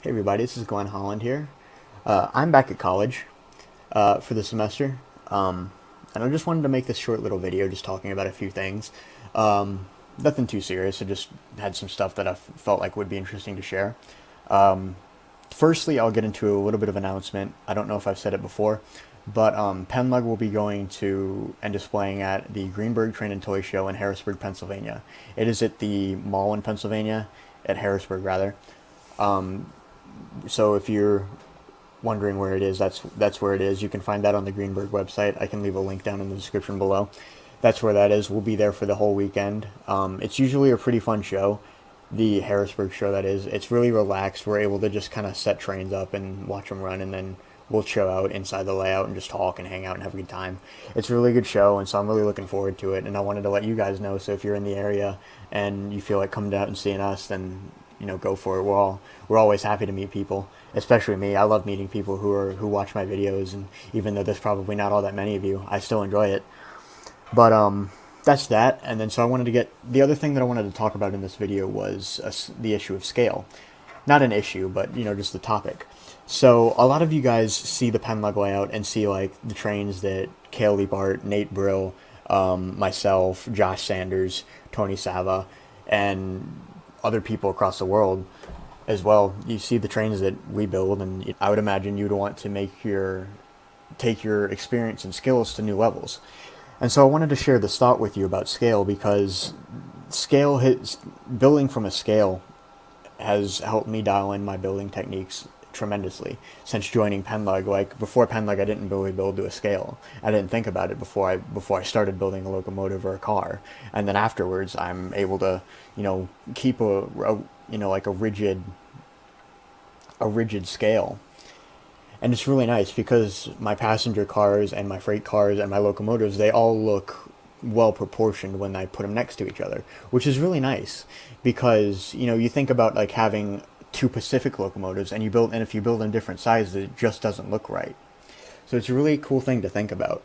Hey everybody, this is Glenn Holland here. I'm back at college for the semester, and I just wanted to make this short little video just talking about a few things. Nothing too serious, I just had some stuff that I felt like would be interesting to share. Firstly, I'll get into a little bit of announcement. I don't know if I've said it before, but PennLUG will be going to and displaying at the Greenberg Train and Toy Show in Harrisburg, Pennsylvania. It is at the mall in Pennsylvania, at Harrisburg rather. So if you're wondering where it is, that's where it is. You can find that on the Greenberg website. I can leave a link down in the description below. That's where that is. We'll be there for the whole weekend. It's usually a pretty fun show. The Harrisburg show, that is. It's really relaxed. We're able to just kind of set trains up and watch them run, and then we'll chill out inside the layout and just talk and hang out and have a good time. It's a really good show, and so I'm really looking forward to it. And I wanted to let you guys know, so if you're in the area and you feel like coming out and seeing us, then go for it. We're always happy to meet people, especially me. I love meeting people who watch my videos, and even though there's probably not all that many of you, I still enjoy it. But that's that. And then so I wanted to get the other thing that I wanted to talk about in this video was the issue of scale. Not an issue, but just the topic. So a lot of you guys see the PennLUG layout and see like the trains that Cale Leapart, Nate Brill, myself, Josh Sanders, Tony Sava, and other people across the world as well. You see the trains that we build, and I would imagine you'd want to take your experience and skills to new levels. And so I wanted to share this thought with you about scale, because building from a scale has helped me dial in my building techniques tremendously since joining PennLUG. Like before PennLUG, I didn't really build to a scale. I didn't think about it before I started building a locomotive or a car. And then afterwards, I'm able to keep like a rigid scale. And it's really nice because my passenger cars and my freight cars and my locomotives, they all look well proportioned when I put them next to each other, which is really nice because you think about like having two Pacific locomotives and if you build in different sizes, it just doesn't look right. So it's a really cool thing to think about.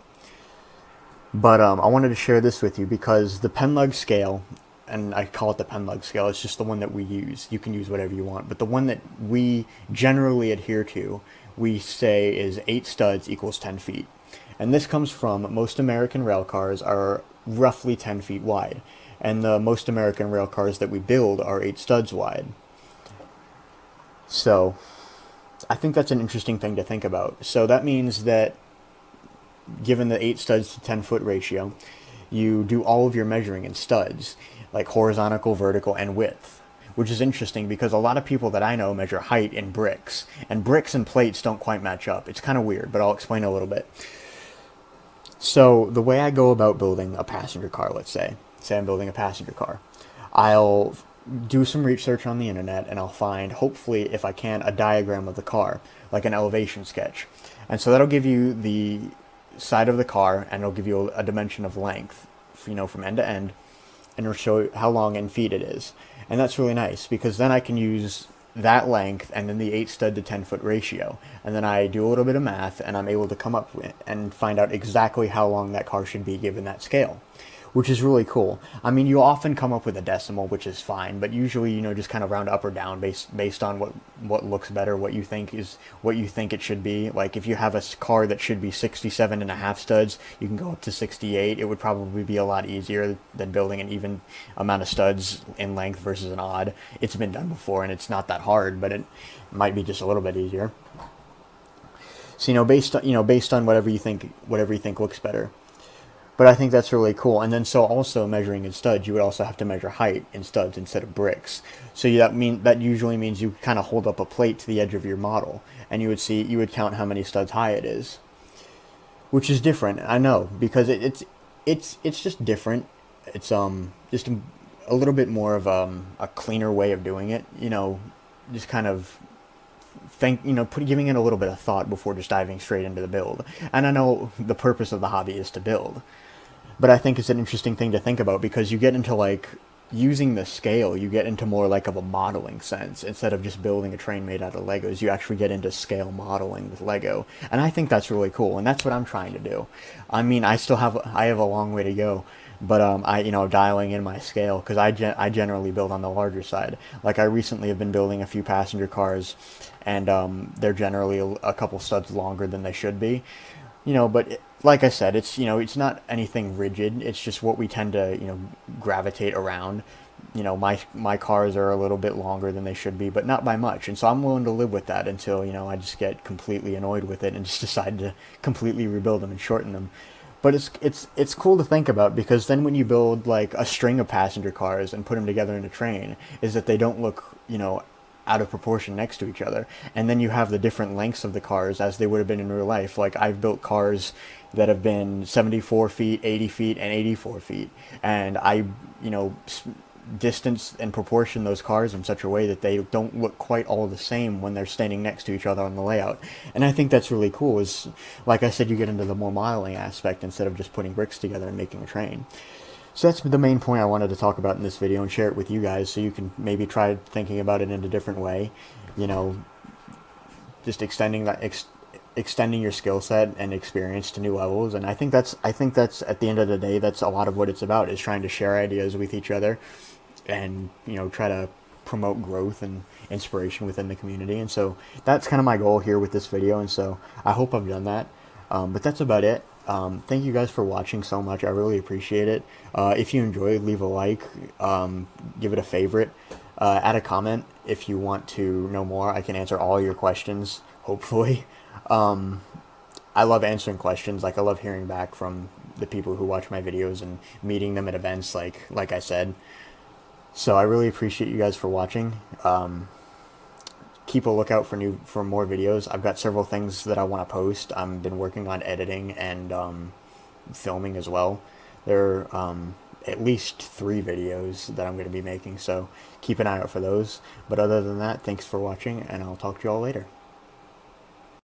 But I wanted to share this with you because the PennLUG scale, and I call it the PennLUG scale, it's just the one that we use. You can use whatever you want, but the one that we generally adhere to, we say is 8 studs equals 10 feet. And this comes from most American rail cars are roughly 10 feet wide. And the most American rail cars that we build are 8 studs wide. So I think that's an interesting thing to think about. So that means that given the 8 studs to 10 foot ratio, you do all of your measuring in studs, like horizontal, vertical, and width. Which is interesting because a lot of people that I know measure height in bricks, and bricks and plates don't quite match up. It's kind of weird, but I'll explain a little bit. So the way I go about building a passenger car, let's say I'm building a passenger car, I'll do some research on the internet and I'll find, hopefully if I can, a diagram of the car, like an elevation sketch. And so that'll give you the side of the car, and it'll give you a dimension of length, from end to end, and it'll show how long in feet it is. And that's really nice because then I can use that length and then the 8 stud to 10 foot ratio. And then I do a little bit of math and I'm able to come up with and find out exactly how long that car should be given that scale, which is really cool. I mean, you often come up with a decimal, which is fine, but usually, just kind of round up or down based on what looks better, what you think it should be. Like if you have a car that should be 67.5 studs, you can go up to 68. It would probably be a lot easier than building an even amount of studs in length versus an odd. It's been done before and it's not that hard, but it might be just a little bit easier. So based on whatever you think looks better. But I think that's really cool. And then so also measuring in studs, you would also have to measure height in studs instead of bricks. So that usually means you kind of hold up a plate to the edge of your model, and you would count how many studs high it is, which is different. I know, because it's just different. It's just a little bit more of a cleaner way of doing it. Just kind of giving it a little bit of thought before just diving straight into the build. And I know the purpose of the hobby is to build, but I think it's an interesting thing to think about because you get into like using the scale, you get into more like of a modeling sense. Instead of just building a train made out of Legos, you actually get into scale modeling with Lego. And I think that's really cool, and that's what I'm trying to do. I mean, I have a long way to go, but dialing in my scale, because I generally build on the larger side. Like I recently have been building a few passenger cars, and they're generally a couple studs longer than they should be. But like I said, it's not anything rigid. It's just what we tend to gravitate around. My cars are a little bit longer than they should be, but not by much. And so I'm willing to live with that until I just get completely annoyed with it and just decide to completely rebuild them and shorten them. But it's cool to think about, because then when you build like a string of passenger cars and put them together in a train, is that they don't look out of proportion next to each other. And then you have the different lengths of the cars as they would have been in real life. Like I've built cars that have been 74 feet, 80 feet, and 84 feet. And I, distance and proportion those cars in such a way that they don't look quite all the same when they're standing next to each other on the layout. And I think that's really cool. Is, like I said, you get into the more modeling aspect instead of just putting bricks together and making a train. So that's the main point I wanted to talk about in this video and share it with you guys, so you can maybe try thinking about it in a different way. Just extending your skill set and experience to new levels. And I think that's at the end of the day, that's a lot of what it's about, is trying to share ideas with each other and try to promote growth and inspiration within the community. And so that's kind of my goal here with this video, and so I hope I've done that. But that's about it. Thank you guys for watching so much. I really appreciate it. If you enjoyed, leave a like, give it a favorite, add a comment if you want to know more. I can answer all your questions, hopefully. I love answering questions. Like I love hearing back from the people who watch my videos and meeting them at events, like I said. So I really appreciate you guys for watching. Keep a lookout for more videos. I've got several things that I want to post. I've been working on editing and filming as well. There are at least 3 videos that I'm going to be making, so keep an eye out for those. But other than that, thanks for watching, and I'll talk to you all later.